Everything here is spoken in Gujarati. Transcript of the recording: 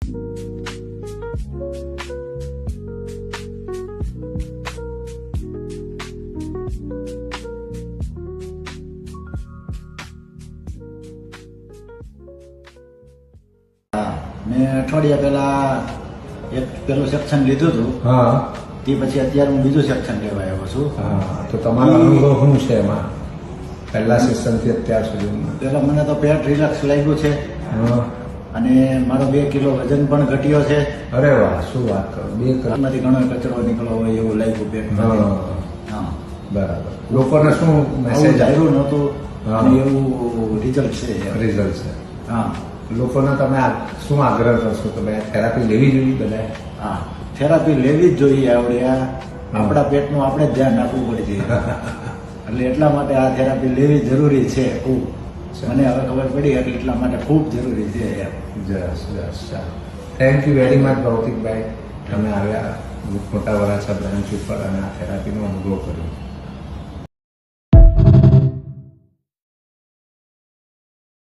મેં અઠવાડિયા પહેલા એક પેલું સેક્શન લીધું હતું. હા, તે પછી અત્યારે હું બીજું સેક્શન લેવા આવ્યો છું. હા. તો તમારો અનુભવ શું છે એમાં પહેલા સેશનથી અત્યાર સુધીમાં? પેલા મને તો પેટ રિલેક્સ લાગ્યું છે હા. અને મારો 2 કિલો વજન પણ ઘટ્યો છે. અરે વાહ, શું વાત કરો! 2 કલાક. એમાંથી ઘણો કચરો નીકળો હોય એવું લાગ્યું પેટમાં. હા, હા, બરાબર. લોકોને શું આવું મેસેજ ધાર્યું નહોતું હા. અને એવું રિઝલ્ટ છે. રિઝલ્ટ છે? હા લોકોને તમે શું આગ્રહ કરશો કે ભાઈ થેરાપી લેવી જોઈએ બધાએ? હા, થેરાપી લેવી જ જોઈએ. આપણા પેટનું આપણે જ ધ્યાન રાખવું પડે છે. એટલે એટલા માટે આ થેરાપી લેવી જરૂરી છે ખૂબ. મને હવે ખબર પડી એટલે એટલા માટે ખૂબ જરૂરી છે. જસ જસ, ચાલો. થેન્ક યુ વેરી મચ ભૌતિકભાઈ, તમે આવ્યા મોટા વરાછા બ્રાન્ચ ઉપર અને આ થેરાપીનો અનુભવ કર્યો.